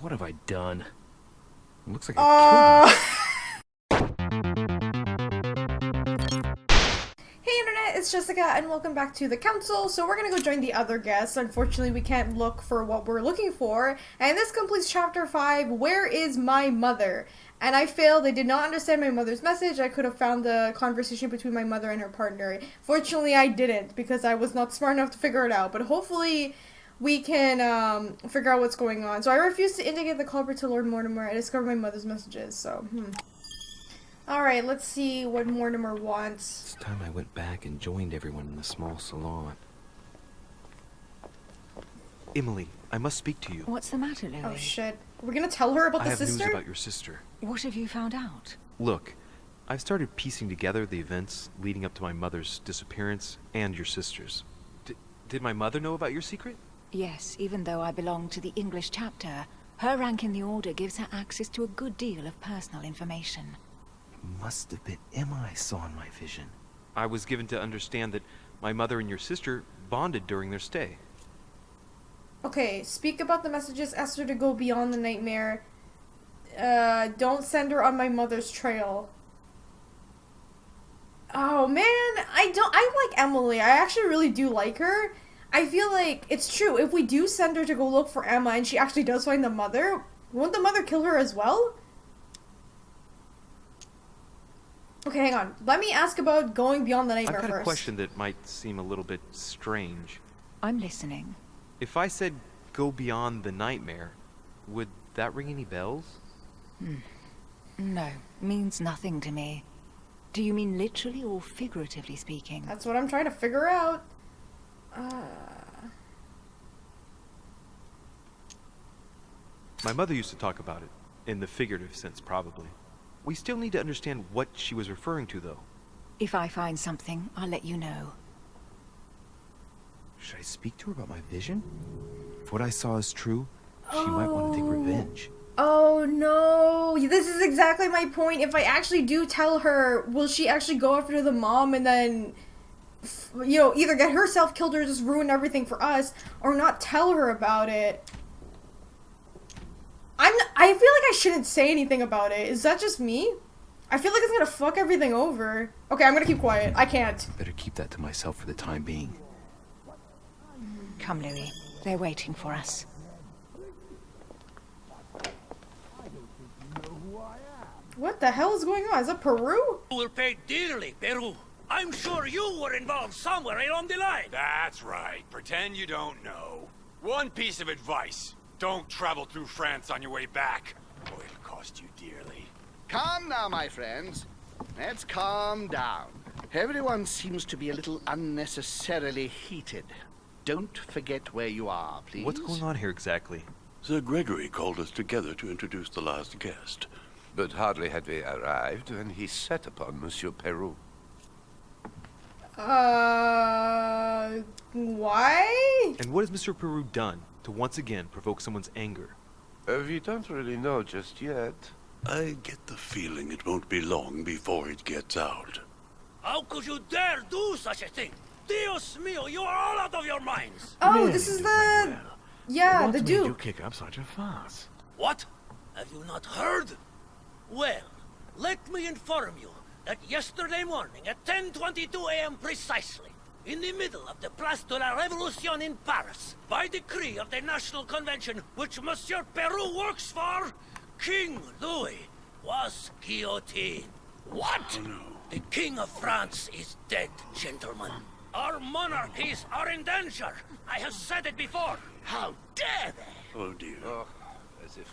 What have I done? It looks like I killed him. Hey internet, it's Jessica and welcome back to the council. So we're gonna go join the other guests. Unfortunately, we can't look for what we're looking for. And this completes chapter 5, Where is my mother? And I failed. I did not understand my mother's message. I could have found the conversation between my mother and her partner. Fortunately, I didn't because I was not smart enough to figure it out. But hopefully we can figure out what's going on. So I refused to indicate the culprit to Lord Mortimer. I discovered my mother's messages, so Alright, let's see what Mortimer wants. This time I went back and joined everyone in the small salon. Emily, I must speak to you. What's the matter, Louis? Oh shit. We're gonna tell her about the sister? I have news about your sister. What have you found out? Look, I've started piecing together the events leading up to my mother's disappearance and your sister's. Did my mother know about your secret? Yes, even though I belong to the English chapter, her rank in the Order gives her access to a good deal of personal information. Must have been Emma I saw in my vision. I was given to understand that my mother and your sister bonded during their stay. Okay, speak about the messages, ask her to go beyond the nightmare. Don't send her on my mother's trail. Oh man, I like Emily. I actually really do like her. I feel like it's true. If we do send her to go look for Emma and she actually does find the mother, won't the mother kill her as well? Okay, hang on. Let me ask about going beyond the nightmare I've got first. a question that might seem a little bit strange. I'm listening. If I said go beyond the nightmare, would that ring any bells? No, means nothing to me. Do you mean literally or figuratively speaking? That's what I'm trying to figure out. My mother used to talk about it, in the figurative sense probably. We still need to understand what she was referring to, though. If I find something, I'll let you know. Should I speak to her about my vision? If what I saw is true, she might want to take revenge. Oh no, this is exactly my point. If I actually do tell her, will she actually go after the mom and then, you know, either get herself killed or just ruin everything for us, or not tell her about it? I feel like I shouldn't say anything about it. Is that just me? I feel like it's gonna fuck everything over. Okay, I'm gonna keep quiet. I can't. Better keep that to myself for the time being. Come, Louis. They're waiting for us. What the hell is going on? Is that Peru? You will pay dearly, Peru. I'm sure you were involved somewhere along the line. That's right. Pretend you don't know. One piece of advice. Don't travel through France on your way back, or it'll cost you dearly. Calm now, my friends. Let's calm down. Everyone seems to be a little unnecessarily heated. Don't forget where you are, please. What's going on here exactly? Sir Gregory called us together to introduce the last guest. But hardly had we arrived when he set upon Monsieur Peru. Why? And what has Mr. Peru done to once again provoke someone's anger? We don't really know just yet. I get the feeling it won't be long before it gets out. How could you dare do such a thing? Dios mío, you are all out of your minds. Oh, this is the... Yeah, the Duke. You kick up such a fuss? What? Have you not heard? Well, let me inform you that yesterday morning at 10:22 a.m. precisely, in the middle of the Place de la Révolution in Paris, by decree of the National Convention which Monsieur Peru works for, King Louis was guillotined. What? Oh, no. The King of France is dead, gentlemen. Our monarchies are in danger. I have said it before. How dare they? Oh, dear. As if...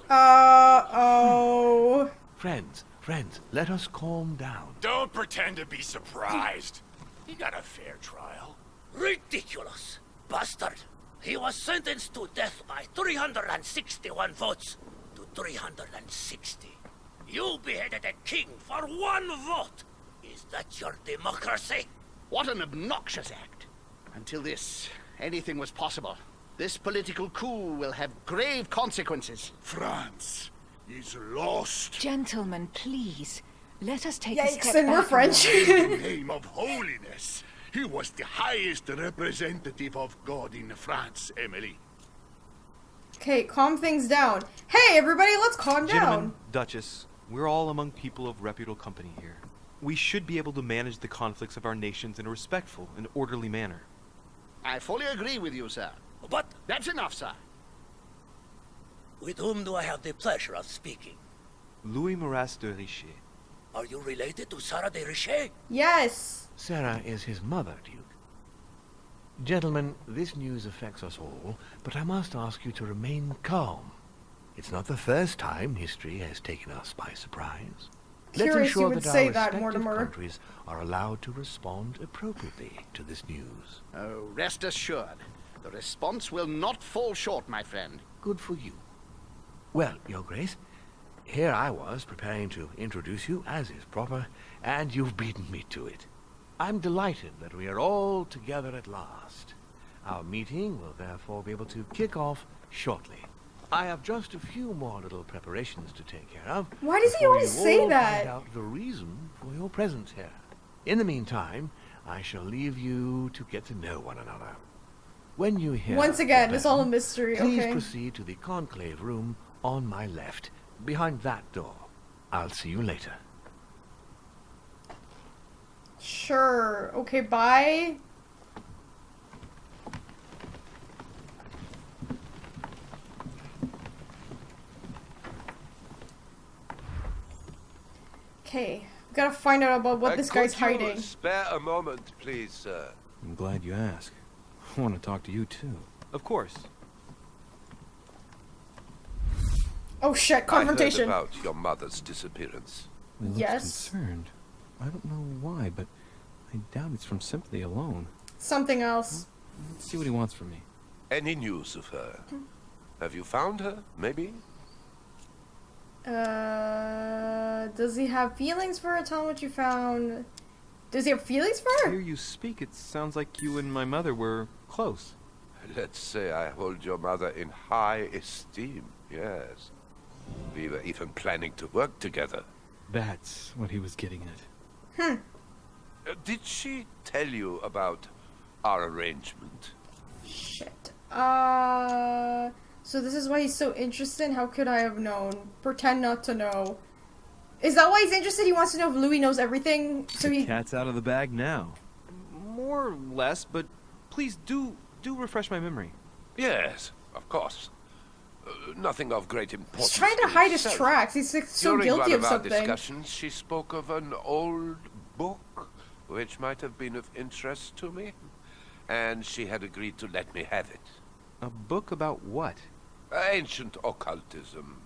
Uh-oh. Friends, let us calm down. Don't pretend to be surprised. He got a fair trial. Ridiculous! Bastard! He was sentenced to death by 361 votes to 360. You beheaded a king for one vote! Is that your democracy? What an obnoxious act. Until this, anything was possible. This political coup will have grave consequences. France is lost. Gentlemen, please. Let us take a Yikes, step and we're back. French. In the name of holiness. He was the highest representative of God in France, Emily. Okay, calm things down. Hey, everybody, let's calm Gentlemen, down. Duchess, we're all among people of reputable company here. We should be able to manage the conflicts of our nations in a respectful and orderly manner. I fully agree with you, sir. But That's enough, sir. with whom do I have the pleasure of speaking? Louis de Richet. Are you related to Sarah de Richet? Yes. Sarah is his mother, Duke. Gentlemen, this news affects us all, but I must ask you to remain calm. It's not the first time history has taken us by surprise. Let's Curious you ensure would that say our that, respective Mortimer. countries are allowed to respond appropriately to this news. Oh, rest assured. The response will not fall short, my friend. Good for you. Well, Your Grace, here I was preparing to introduce you, as is proper, and you've beaten me to it. I'm delighted that we are all together at last. Our meeting will therefore be able to kick off shortly. I have just a few more little preparations to take care of. Why does he before always you say all that? Find out the reason for your presence here. In the meantime, I shall leave you to get to know one another. When you hear Once again, the it's all a bell, mystery, please okay. proceed to the conclave room on my left, behind that door. I'll see you later. Sure. Okay, bye. Okay, we gotta find out about what this guy's Could you hiding. spare a moment, please, sir? I'm glad you asked. I want to talk to you too. Of course. Oh shit, confrontation. I heard about your mother's disappearance. He looks Yes. concerned. I don't know why, but I doubt it's from sympathy alone. Something else. Let's see what he wants from me. Any news of her? Have you found her, maybe? Does he have feelings for her? Tell him what you found. Does he have feelings for To her? hear you speak, it sounds like you and my mother were close. Let's say I hold your mother in high esteem, yes. We were even planning to work together. That's what he was getting at. Did she tell you about our arrangement? Shit. So this is why he's so interested? How could I have known? Pretend not to know. Is that why he's interested? He wants to know if Louis knows everything? So The he... cat's out of the bag now. More or less, but please do refresh my memory. Yes, of course. Nothing of great importance. He's trying to in hide his itself. tracks. He's like, so During guilty one of our something. discussions, she spoke of an old book, which might have been of interest to me, and she had agreed to let me have it. A book about what? Ancient occultism.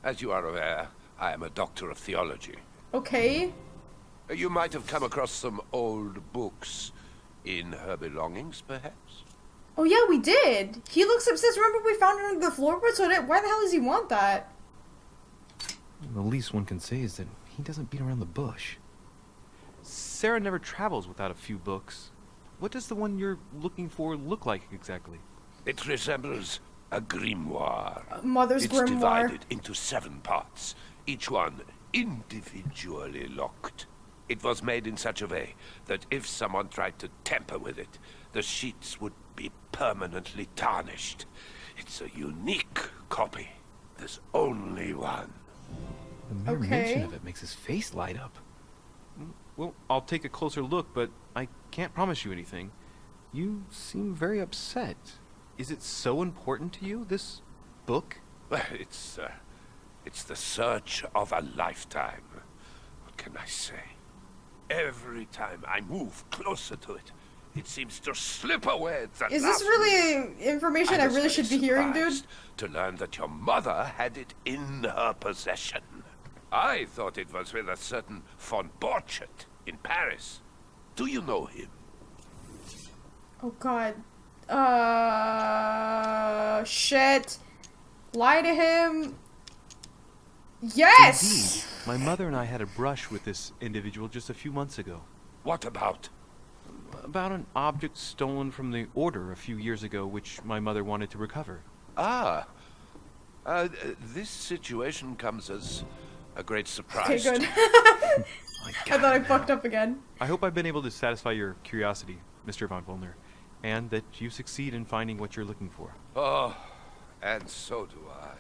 As you are aware, I am a doctor of theology. Okay. You might have come across some old books in her belongings, perhaps? Oh yeah, we did. He looks obsessed. Remember we found it under the floorboard? So why the hell does he want that? The least one can say is that he doesn't beat around the bush. Sarah never travels without a few books. What does the one you're looking for look like exactly? It resembles a grimoire. Mother's It's grimoire. divided into 7 parts, each one individually locked. It was made in such a way that if someone tried to tamper with it, the sheets would be permanently tarnished. It's a unique copy. There's only one. The mere Okay. mention of it makes his face light up. Well, I'll take a closer look, but I can't promise you anything. You seem very upset. Is it so important to you, this book? Well, it's the search of a lifetime. What can I say? Every time I move closer to it, it seems to slip away at the Is this last really information I was really very should be hearing, dude? surprised to learn that your mother had it in her possession. I thought it was with a certain von Borchardt in Paris. Do you know him? Oh god. Shit. Lie to him. Yes! Indeed. My mother and I had a brush with this individual just a few months ago. What about? About an object stolen from the Order a few years ago, which my mother wanted to recover. Ah. This situation comes as a great Okay, surprise. good. to- I thought I fucked up again. I hope I've been able to satisfy your curiosity, Mr. von Volner, and that you succeed in finding what you're looking for. Oh, And so do I.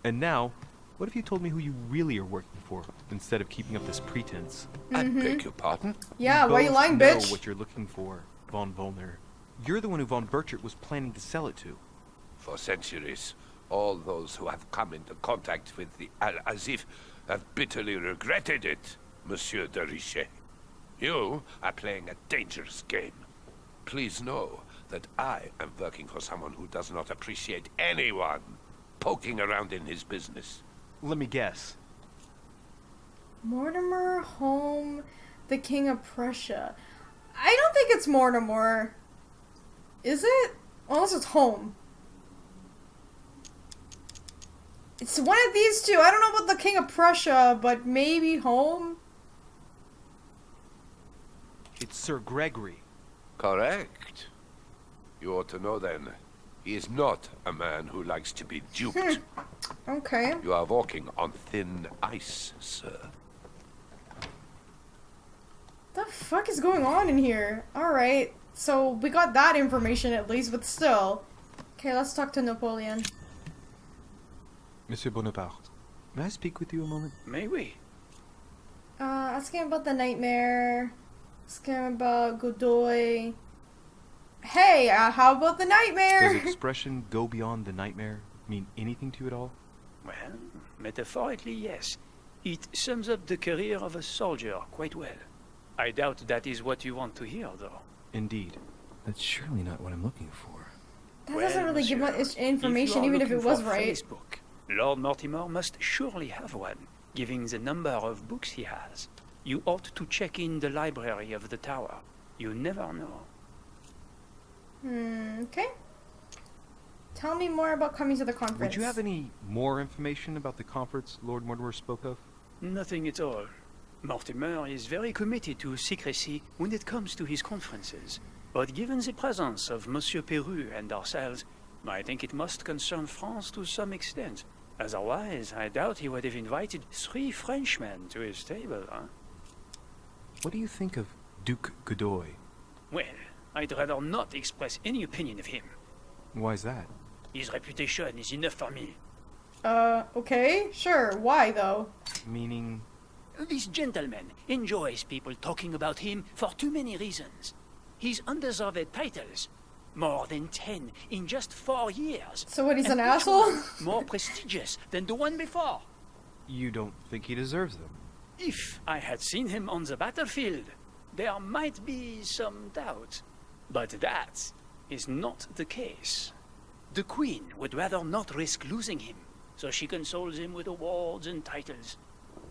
And now, what if you told me who you really are working for, instead of keeping up this pretense? I beg your pardon? Yeah, why are you Both lying, know bitch? what you're looking for, von Volner. You're the one who von Burchard was planning to sell it to. For centuries, all those who have come into contact with the Al-Azif have bitterly regretted it, Monsieur de Richet. You are playing a dangerous game. Please know that I am working for someone who does not appreciate anyone poking around in his business. Let me guess. Mortimer, Home, the King of Prussia. I don't think it's Mortimer. Is it? Unless it's Home. It's one of these two. I don't know about the King of Prussia, but maybe Home? It's Sir Gregory. Correct. You ought to know then. He is not a man who likes to be duped. Okay. You are walking on thin ice, sir. The fuck is going on in here? Alright. So, we got that information at least, but still. Okay, let's talk to Napoleon. Monsieur Bonaparte, may I speak with you a moment? May we? Ask him about the nightmare. Ask him about Godoy. Hey, how about the nightmare? Does the expression "go beyond the nightmare" mean anything to you at all? Well, metaphorically, yes. It sums up the career of a soldier quite well. I doubt that is what you want to hear, though. Indeed. That's surely not what I'm looking for. That doesn't really give much information, even if it was right. Facebook, Lord Mortimer must surely have one, given the number of books he has. You ought to check in the library of the tower. You never know. Okay. Tell me more about coming to the conference. Would you have any more information about the conference Lord Mortimer spoke of? Nothing at all. Mortimer is very committed to secrecy when it comes to his conferences. But given the presence of Monsieur Peru and ourselves, I think it must concern France to some extent. Otherwise, I doubt he would have invited 3 Frenchmen to his table, huh? What do you think of Duke Godoy? Well, I'd rather not express any opinion of him. Why is that? His reputation is enough for me. Okay, sure. Why, though? Meaning? This gentleman enjoys people talking about him for too many reasons. His undeserved titles, more than 10 in just 4 years. So what, he's and an each asshole? one more prestigious than the one before. You don't think he deserves them? If I had seen him on the battlefield, there might be some doubt. But that is not the case. The Queen would rather not risk losing him, so she consoles him with awards and titles.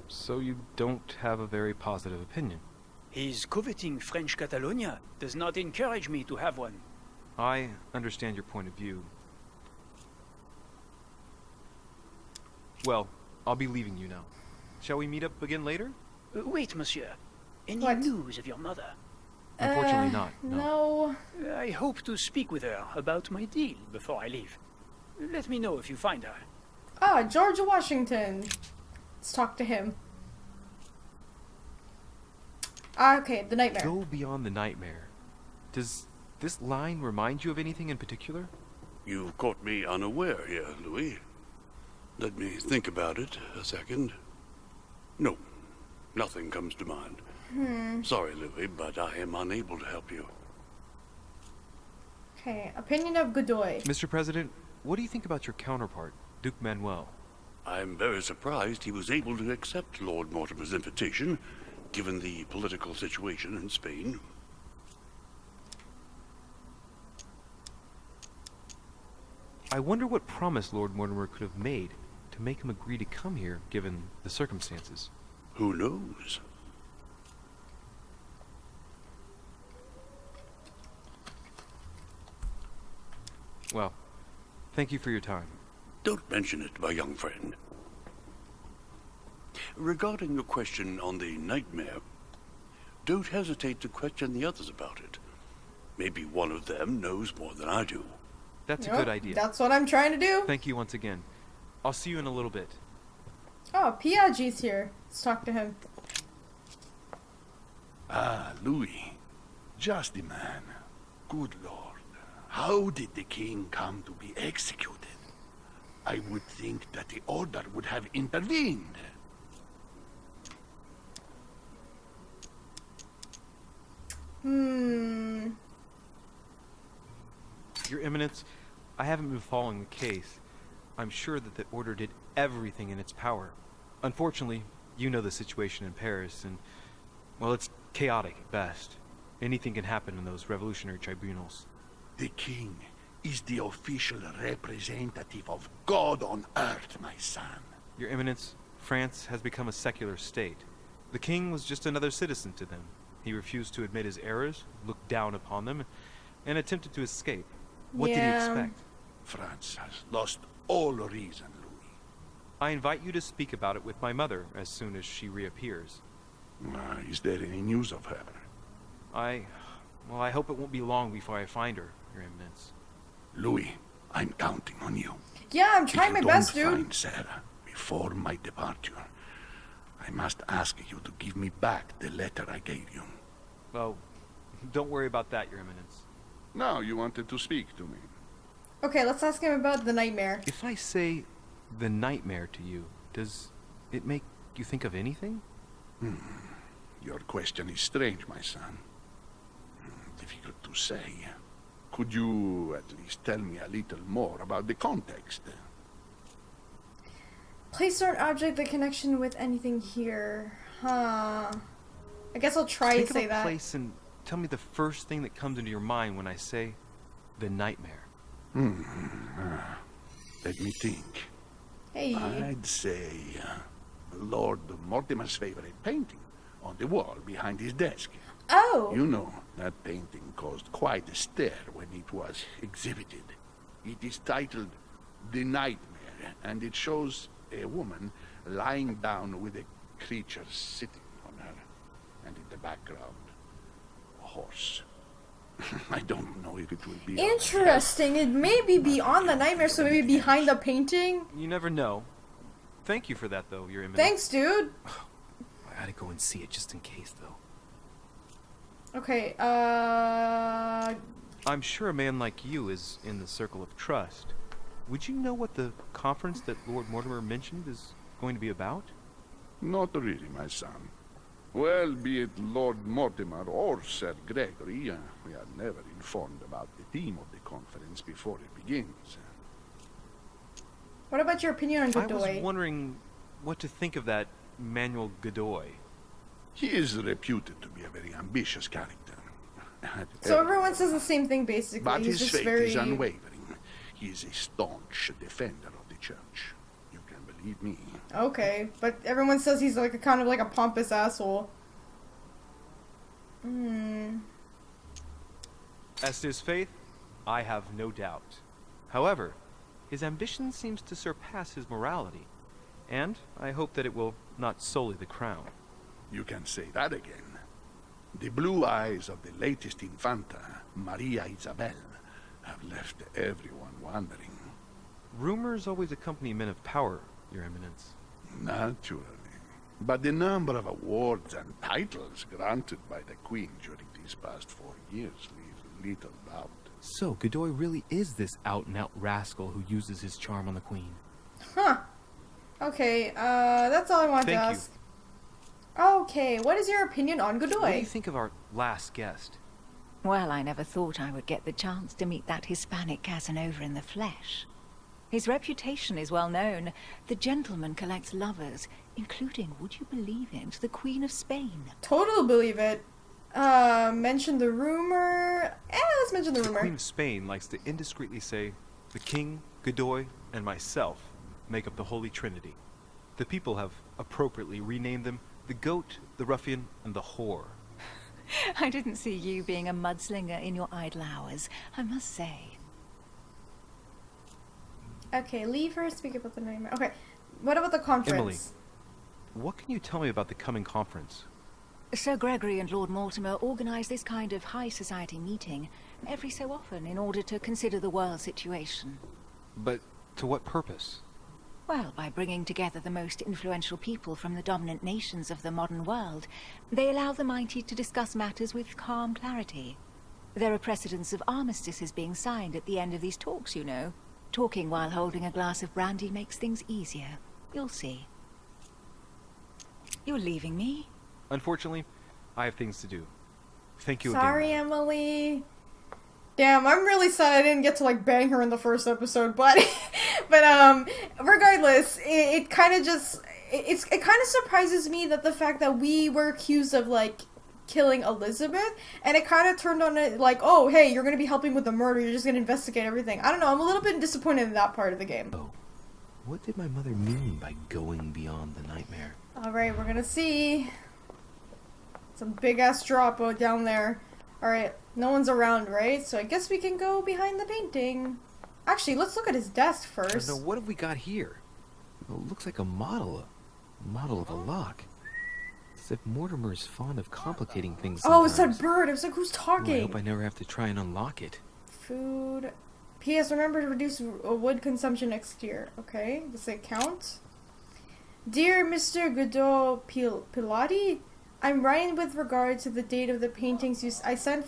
So you don't have a very positive opinion? His coveting French Catalonia does not encourage me to have one. I understand your point of view. Well, I'll be leaving you now. Shall we meet up again later? Wait, monsieur. Any What? news of your mother? Unfortunately not, No. I hope to speak with her about my deal before I leave. Let me know if you find her. Ah, George Washington. Let's talk to him. Okay, the nightmare. Go beyond the nightmare. Does this line remind you of anything in particular? You've caught me unaware here, Louis. Let me think about it a second. No, nothing comes to mind. Sorry, Louis, but I am unable to help you. Okay, opinion of Godoy. Mr. President, what do you think about your counterpart, Duke Manuel? I'm very surprised he was able to accept Lord Mortimer's invitation, given the political situation in Spain. I wonder what promise Lord Mortimer could have made to make him agree to come here, given the circumstances. Who knows? Well, thank you for your time. Don't mention it, my young friend. Regarding your question on the nightmare, don't hesitate to question the others about it. Maybe one of them knows more than I do. That's a Yep, good idea. That's what I'm trying to do. Thank you once again. I'll see you in a little bit. Oh, Piaggi's here. Let's talk to him. Ah, Louis. Just the man. Good Lord. How did the king come to be executed? I would think that the Order would have intervened. Your Eminence, I haven't been following the case. I'm sure that the Order did everything in its power. Unfortunately, you know the situation in Paris, and, well, it's chaotic at best. Anything can happen in those revolutionary tribunals. The king is the official representative of God on earth, my son. Your Eminence, France has become a secular state. The king was just another citizen to them. He refused to admit his errors, looked down upon them, and attempted to escape. What did he expect? France has lost all reason, Louis. I invite you to speak about it with my mother as soon as she reappears. Is there any news of her? Well, I hope it won't be long before I find her, Your Eminence. Louis, I'm counting on you. Yeah, I'm trying my best, dude. If you don't find Sarah before my departure, I must ask you to give me back the letter I gave you. Well, don't worry about that, Your Eminence. Now you wanted to speak to me. Okay, let's ask him about the nightmare. If I say the nightmare to you, does it make you think of anything? Your question is strange, my son. Difficult to say. Could you at least tell me a little more about the context? Place or an object, the connection with anything here. Huh. I guess I'll try to say Think of a that. place and tell me the first thing that comes into your mind when I say the nightmare. Let me think. Hey. I'd say Lord Mortimer's favorite painting on the wall behind his desk. Oh. You know, that painting caused quite a stir when it was exhibited. It is titled The Nightmare, and it shows a woman lying down with a creature sitting on her, and in the background, a horse. I don't know if it will be... Interesting. It may be beyond the nightmare, so maybe behind the painting? You never know. Thank you for that, though, Your Eminence. Thanks, dude. I gotta go and see it just in case, though. Okay, I'm sure a man like you is in the circle of trust. Would you know what the conference that Lord Mortimer mentioned is going to be about? Not really, my son. Well, be it Lord Mortimer or Sir Gregory, we are never informed about the theme of the conference before it begins. what about your opinion on I Godoy? was wondering what to think of that Manuel Godoy. He is reputed to be a very ambitious character. So everyone says the same thing, basically. But He's his just faith very... is unwavering. He is a staunch defender of the church. You can believe me. Okay, but everyone says he's like a kind of like a pompous asshole. As to his faith, I have no doubt. However, his ambition seems to surpass his morality, and I hope that it will not sully the crown. You can say that again. The blue eyes of the latest Infanta, Maria Isabel, have left everyone wondering. Rumors always accompany men of power, Your Eminence. Naturally. But the number of awards and titles granted by the Queen during these past 4 years leaves little doubt. So, Godoy really is this out-and-out rascal who uses his charm on the Queen. Huh. Okay, that's all I wanted to Thank you. ask. Okay, what is your opinion on What do Godoy? you think of our last guest? Well, I never thought I would get the chance to meet that Hispanic Casanova in the flesh. His reputation is well known. The gentleman collects lovers, including, would you believe it, the Queen of Spain. Totally believe it. Mention the rumor. Let's mention the The rumor. Queen of Spain likes to indiscreetly say, the King, Godoy, and myself make up the Holy Trinity. The people have appropriately renamed them the Goat, the Ruffian, and the Whore. I didn't see you being a mudslinger in your idle hours, I must say. Okay, leave her, speak about the nightmare. Okay, what about the conference? Emily, what can you tell me about the coming conference? Sir Gregory and Lord Mortimer organize this kind of high society meeting every so often in order to consider the world situation. But to what purpose? Well, by bringing together the most influential people from the dominant nations of the modern world, they allow the mighty to discuss matters with calm clarity. There are precedents of armistices being signed at the end of these talks, you know. Talking while holding a glass of brandy makes things easier. You'll see. You're leaving me? Unfortunately, I have things to do. Thank you again. Sorry, Emily. Damn, I'm really sad I didn't get to like bang her in the first episode, but regardless, it kind of just it kind of surprises me that the fact that we were accused of like killing Elizabeth, and it kind of turned on it like, oh hey, you're gonna be helping with the murder, you're just gonna investigate everything. I don't know, I'm a little bit disappointed in that part of the game. Oh, what did my mother mean by going beyond the nightmare? Alright, we're gonna see. Some big ass drop down there. Alright, no one's around, right? So I guess we can go behind the painting. Actually, let's look at his desk first. No, what have we got here? Oh, it looks like a model of a lock. As if Mortimer is fond of complicating things sometimes. Oh, it's that bird. It was like, who's talking? Oh, I hope I never have to try and unlock it. Food. P.S. Remember to reduce wood consumption next year. Okay, does it count? Dear Mr. Godot Pilati, I'm writing with regard to the date of the paintings I sent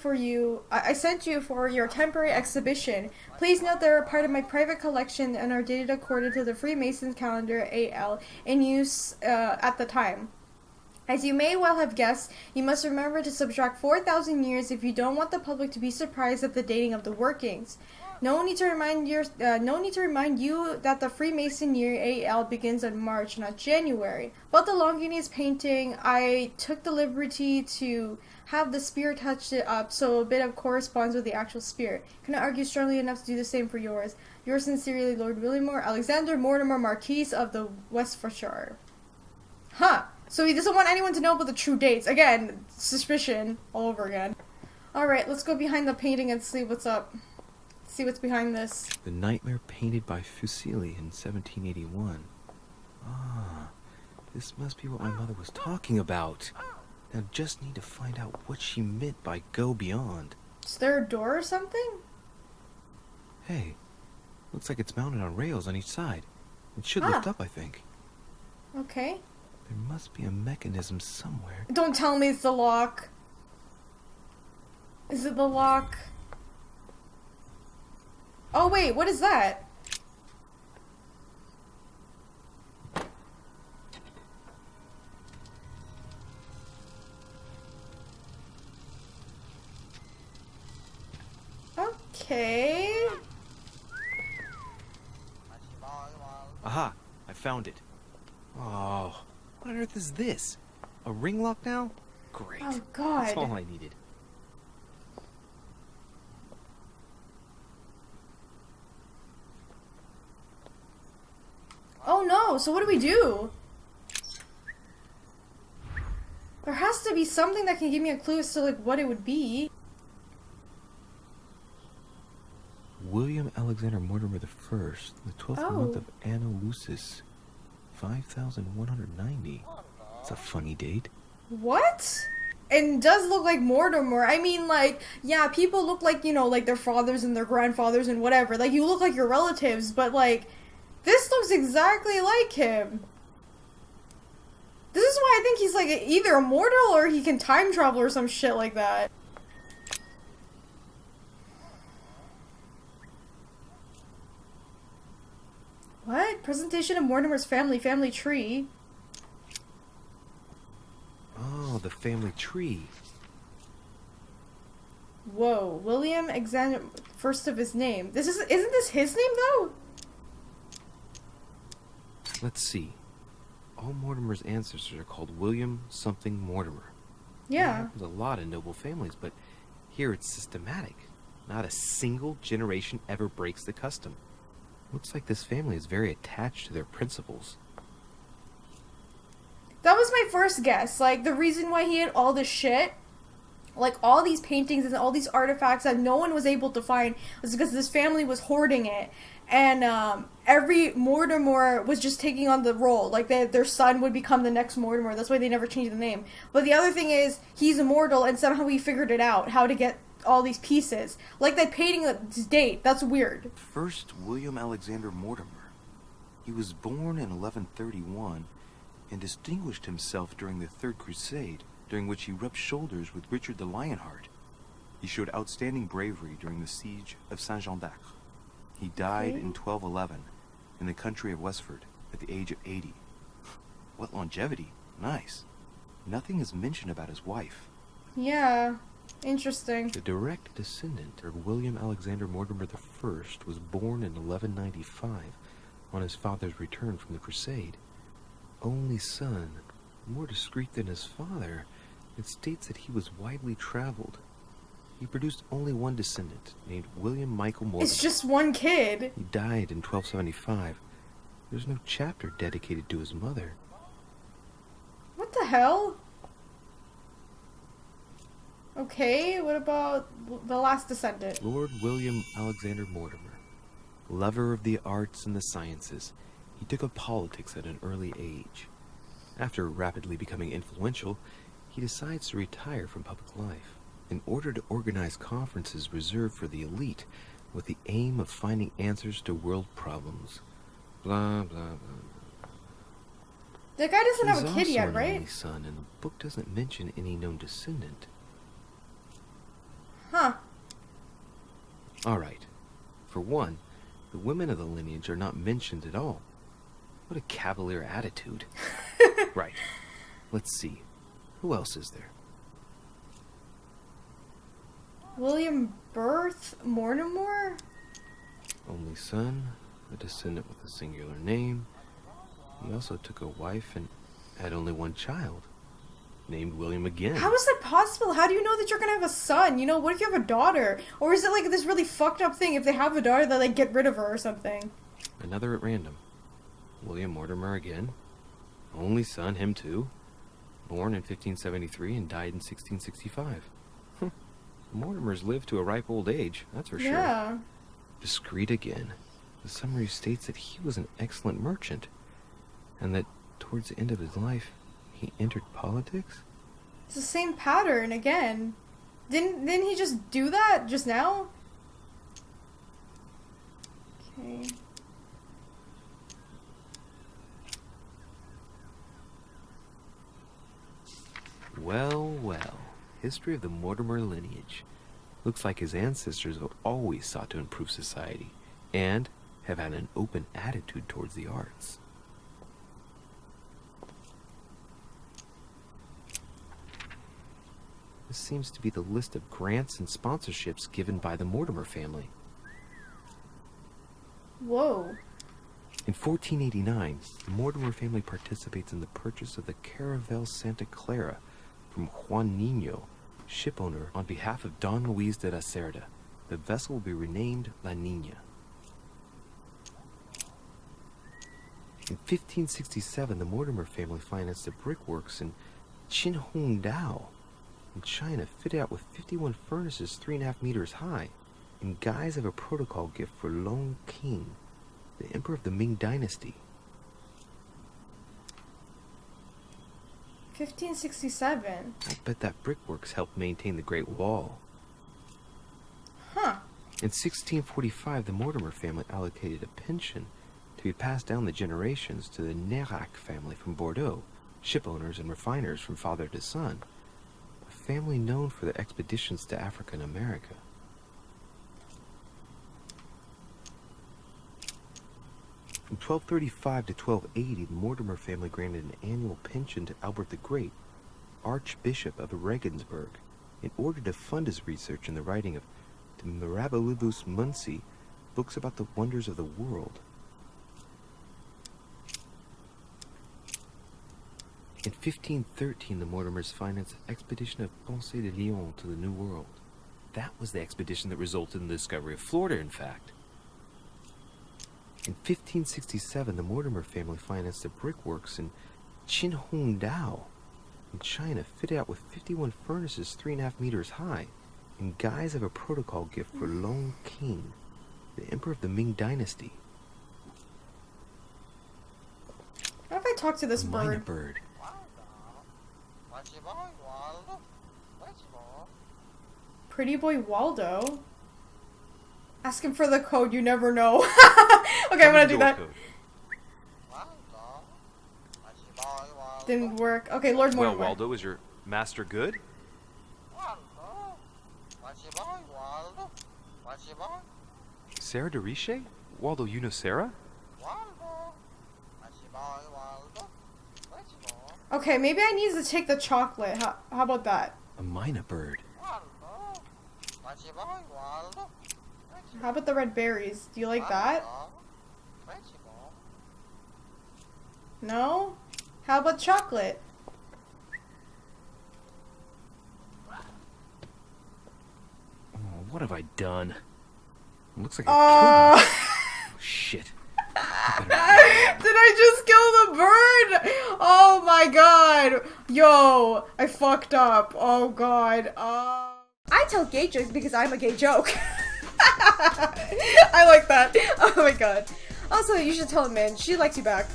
you for your temporary exhibition. Please note they are part of my private collection and are dated according to the Freemasons calendar AL in use at the time. As you may well have guessed, you must remember to subtract 4,000 years if you don't want the public to be surprised at the dating of the workings. No need to remind you that the Freemason year AL begins in March, not January. About the Longinus painting, I took the liberty to have the spirit touched it up so a bit of corresponds with the actual spirit. Can I argue strongly enough to do the same for yours? Yours sincerely, Lord William Alexander Mortimer, Marquis of the Westfordshire. Huh. So he doesn't want anyone to know about the true dates. Again, suspicion all over again. Alright, let's go behind the painting and see what's up. See what's behind this. The nightmare painted by Fuseli in 1781. Ah, this must be what my mother was talking about. Now just need to find out what she meant by go beyond. Is there a door or something? Hey, looks like it's mounted on rails on each side. It should lift up, I think. Okay. There must be a mechanism somewhere. Don't tell me it's the lock. Is it the lock? Oh wait, what is that? Okay. Aha, I found it. Oh, what on earth is this? A ring lock now? Great. Oh god. That's all I needed. Oh no, so what do we do? There has to be something that can give me a clue as to like what it would be. William Alexander Mortimer the First, the 12th month of Anno Lucis, 5190. It's a funny date. What? It does look like Mortimer. I mean, like, yeah, people look like, you know, like their fathers and their grandfathers and whatever. Like, you look like your relatives, but like, this looks exactly like him. This is why I think he's like either immortal or he can time travel or some shit like that. What? Presentation of Mortimer's family tree. Oh, the family tree. Whoa, William Alexander, first of his name. Isn't this his name though? Let's see. All Mortimer's ancestors are called William something Mortimer. Yeah. There's a lot of noble families, but here it's systematic. Not a single generation ever breaks the custom. Looks like this family is very attached to their principles. That was my first guess. Like, the reason why he had all this shit, like all these paintings and all these artifacts that no one was able to find, was because this family was hoarding it. And every Mortimer was just taking on the role. Like, their son would become the next Mortimer. That's why they never changed the name. But the other thing is, he's immortal, and somehow he figured it out, how to get all these pieces. Like that painting, this date, that's weird. First, William Alexander Mortimer. He was born in 1131 and distinguished himself during the Third Crusade, during which he rubbed shoulders with Richard the Lionheart. He showed outstanding bravery during the siege of Saint-Jean d'Acre. He died in 1211 in the country of Westford at the age of 80. What longevity. Nice. Nothing is mentioned about his wife. Yeah. Interesting. The direct descendant of William Alexander Mortimer I was born in 1195 on his father's return from the crusade. Only son, more discreet than his father, it states that he was widely traveled. He produced only one descendant, named William Michael Mortimer. It's just one kid. He died in 1275. There's no chapter dedicated to his mother. What the hell? Okay, what about the last descendant? Lord William Alexander Mortimer. Lover of the arts and the sciences, he took up politics at an early age. After rapidly becoming influential, he decides to retire from public life in order to organize conferences reserved for the elite with the aim of finding answers to world problems. Blah, blah, blah. The guy doesn't He's have a kid yet, also an right? only son, and the book doesn't mention any known descendant. Huh. Alright. For one, the women of the lineage are not mentioned at all. What a cavalier attitude. Right. Let's see. Who else is there? William Berth Mortimer? Only son, a descendant with a singular name. He also took a wife and had only one child, named William again. How is that possible? How do you know that you're gonna have a son? You know, what if you have a daughter? Or is it like this really fucked up thing if they have a daughter that like get rid of her or something? Another at random. William Mortimer again. Only son, him too. Born in 1573 and died in 1665. The Mortimers lived to a ripe old age, that's for sure. Yeah. Discreet again. The summary states that he was an excellent merchant, and that towards the end of his life, he entered politics? It's the same pattern again. Didn't he just do that just now? Okay. Well, well. History of the Mortimer lineage. Looks like his ancestors have always sought to improve society, and have had an open attitude towards the arts. This seems to be the list of grants and sponsorships given by the Mortimer family. Whoa. In 1489, the Mortimer family participates in the purchase of the Caravel Santa Clara from Juan Nino, shipowner on behalf of Don Luis de Richet. The vessel will be renamed La Niña. In 1567, the Mortimer family financed the brickworks in Qinhongdao in China, fitted out with 51 furnaces 3.5 meters high, in guise of a protocol gift for Long King, the emperor of the Ming Dynasty. 1567. I bet that brickworks helped maintain the Great Wall. Huh. In 1645, the Mortimer family allocated a pension to be passed down the generations to the Nérac family from Bordeaux, shipowners and refiners from father to son, a family known for their expeditions to Africa and America. From 1235 to 1280, the Mortimer family granted an annual pension to Albert the Great, Archbishop of Regensburg, in order to fund his research in the writing of De Mirabilibus Munci, books about the wonders of the world. In 1513, the Mortimers financed an expedition of Ponce de Leon to the New World. That was the expedition that resulted in the discovery of Florida, in fact. In 1567, the Mortimer family financed the brickworks in Qinhongdao in China, fitted out with 51 furnaces 3.5 meters high, in guise of a protocol gift for Long King, the emperor of the Ming Dynasty. What if I talk to this A bird? minor bird. Pretty boy Waldo. Ask him for the code, you never know. Okay, I'm gonna do that. Didn't work. Okay, Lord Mortimer. Well, Waldo, is your master good? Sarah de Richet? Waldo, you know Sarah? Okay, maybe I need to take the chocolate. How about that? A mynah bird. How about the red berries? Do you like that? No? How about chocolate? Oh, what have I done? It looks like I killed him. Oh, shit. Did I just kill the bird? Oh my god. Yo, I fucked up. Oh god. I tell gay jokes because I'm a gay joke. I like that. Oh my god. Also, you should tell Min. She likes you back.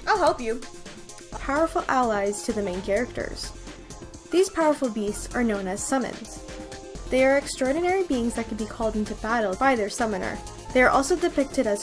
I'll help you. Powerful allies to the main characters. These powerful beasts are known as summons. They are extraordinary beings that can be called into battle by their summoner. They are also depicted as